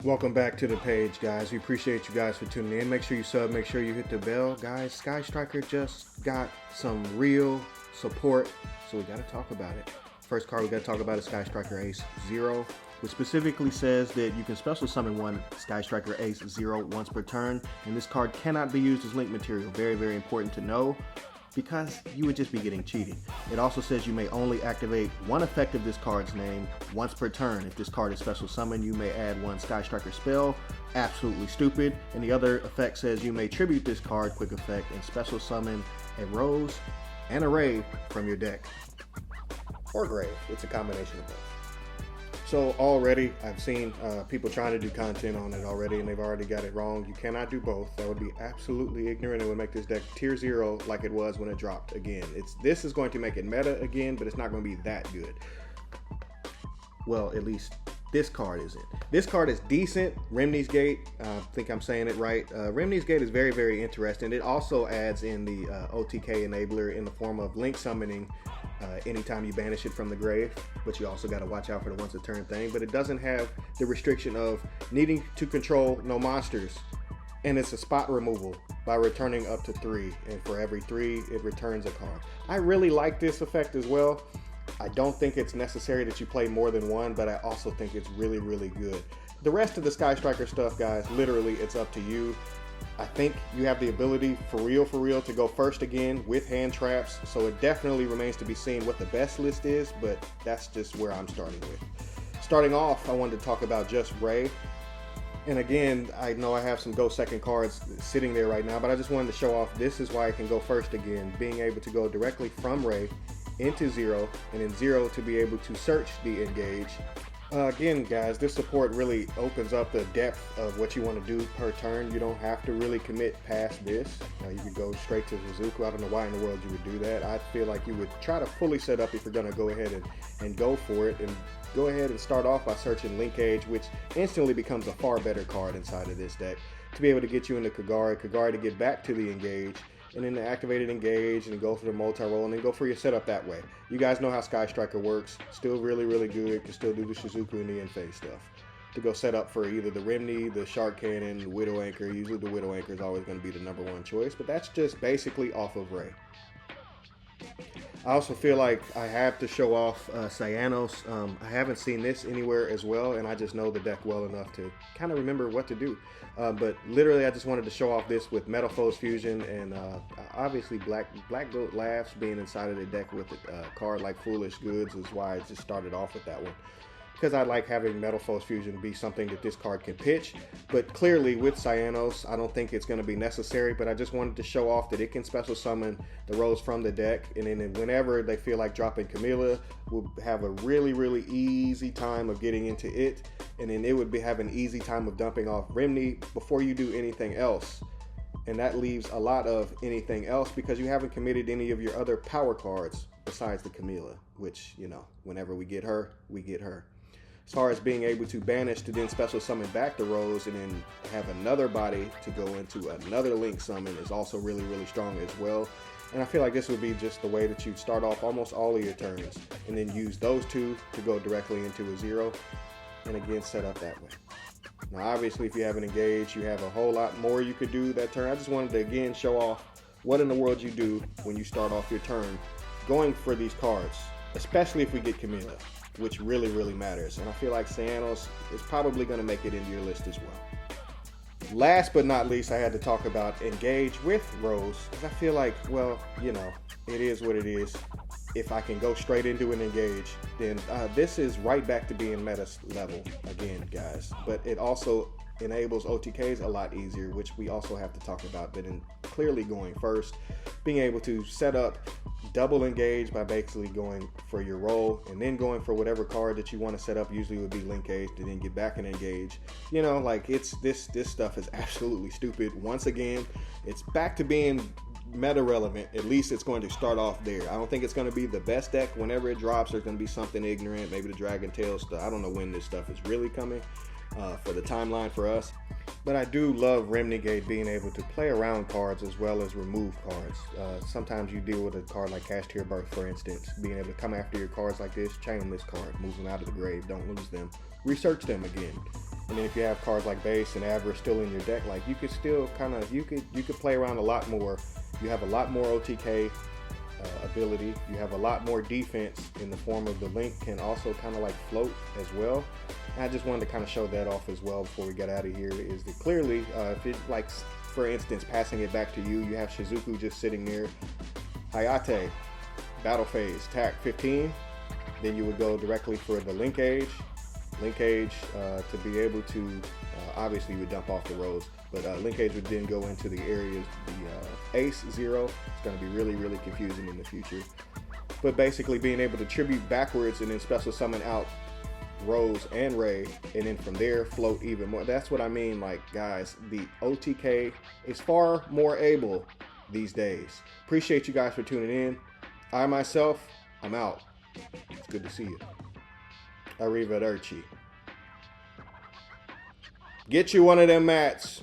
Welcome back to the page, guys. We appreciate you guys for tuning in. Make sure you sub, make sure you hit the bell. Guys, Sky Striker just got some real support, so we got to talk about it. First card we got to talk about is Sky Striker Ace 0, which specifically says that you can special summon one Sky Striker Ace 0 once per turn, and this card cannot be used as link material. Very, very important to know, because you would just be getting cheated. It also says you may only activate one effect of this card's name once per turn. If this card is special summoned, you may add one Sky Striker spell. Absolutely stupid. And the other effect says you may tribute this card, quick effect, and special summon a Rose and a Ray from your deck. Or Grave. It's a combination of both. So already I've seen people trying to do content on it already, and they've already got it wrong. You cannot do both. That would be absolutely ignorant. It would make this deck tier 0 like it was when it dropped again. This is going to make it meta again, but it's not going to be that good. Well, at least this card isn't. This card is decent. Remny's Gate, I think I'm saying it right. Remny's Gate is very, very interesting. It also adds in the OTK enabler in the form of link summoning anytime you banish it from the grave, but you also got to watch out for the once a turn thing. But it doesn't have the restriction of needing to control no monsters, and it's a spot removal by returning up to 3, and for every 3 it returns a card. I really like this effect as well. I don't think it's necessary that you play more than one, but I also think it's really, really good. The rest of the Sky Striker stuff, guys, literally it's up to you. I think you have the ability for real to go first again with hand traps, so it definitely remains to be seen what the best list is, but that's just where I'm starting with. Starting off, I wanted to talk about just Ray. And again, I know I have some go second cards sitting there right now, but I just wanted to show off this is why I can go first again, being able to go directly from Ray into 0, and in 0 to be able to search the engage. Again, guys, this support really opens up the depth of what you want to do per turn. You don't have to really commit past this. You could go straight to Suzuku. I don't know why in the world you would do that. I feel like you would try to fully set up if you're going to go ahead and go for it. And go ahead and start off by searching Linkage, which instantly becomes a far better card inside of this deck to be able to get you into Kagari to get back to the engage, and then the activated engage, and go for the multi-roll, and then go for your setup that way. You guys know how Sky Striker works. Still really, really good. Can still do the Shizuku and the in-phase stuff. To go set up for either the Remny, the Shark Cannon, Widow Anchor. Usually the Widow Anchor is always going to be the #1 choice, but that's just basically off of Ray. I also feel like I have to show off Cyanos. I haven't seen this anywhere as well, and I just know the deck well enough to kind of remember what to do. But literally, I just wanted to show off this with Metal Foes Fusion, and obviously Black Goat Laughs being inside of the deck with a card like Foolish Goods is why I just started off with that one. Because I like having Metal Foes Fusion be something that this card can pitch. But clearly with Cyanos, I don't think it's going to be necessary, but I just wanted to show off that it can special summon the Rose from the deck, and then whenever they feel like dropping Camilla, we'll have a really, really easy time of getting into it, and then it would have an easy time of dumping off Remny before you do anything else. And that leaves a lot of anything else because you haven't committed any of your other power cards besides the Camilla, which, you know, whenever we get her, we get her. As far as being able to banish to then special summon back the Rose and then have another body to go into another link summon is also really, really strong as well. And I feel like this would be just the way that you'd start off almost all of your turns and then use those two to go directly into a 0 and again set up that way. Now obviously if you have an engage, you have a whole lot more you could do that turn. I just wanted to again show off what in the world you do when you start off your turn going for these cards, especially if we get Camilla, which really, really matters. And I feel like Cyanos is probably going to make it into your list as well. Last but not least, I had to talk about Engage with Rose, because I feel like, well, you know, it is what it is. If I can go straight into an Engage, then this is right back to being meta level again, guys. But it also enables OTKs a lot easier, which we also have to talk about. But in clearly going first, being able to set up double engage by basically going for your roll and then going for whatever card that you want to set up, usually would be linkage, to then get back and engage. You know, like it's this stuff is absolutely stupid. Once again, it's back to being meta relevant. At least it's going to start off there. I don't think it's going to be the best deck. Whenever it drops, there's going to be something ignorant, maybe the Dragon Tail stuff. I don't know when this stuff is really coming for the timeline for us. But I do love Remnegate being able to play around cards as well as remove cards. Sometimes you deal with a card like Cash Tier Birth, for instance, being able to come after your cards like this, chain this card, move them out of the grave, don't lose them, research them again. And then if you have cards like base and average still in your deck, like you could still kind of, you could play around a lot more. You have a lot more OTK ability. You have a lot more defense in the form of the link can also kind of like float as well. And I just wanted to kind of show that off as well before we get out of here, is that clearly if it, like for instance, passing it back to you, you have Shizuku just sitting there, Hayate, battle phase, tack 15, then you would go directly for the linkage to be able to, obviously you would dump off the rows, but linkage would then go into the areas, the ace 0. It's going to be really, really confusing in the future. But basically being able to tribute backwards and then special summon out Rose and Ray, and then from there float even more. That's what I mean, like guys, the OTK is far more able these days. Appreciate you guys for tuning in. I myself, I'm out. It's good to see you. Arrivederci. Get you one of them mats.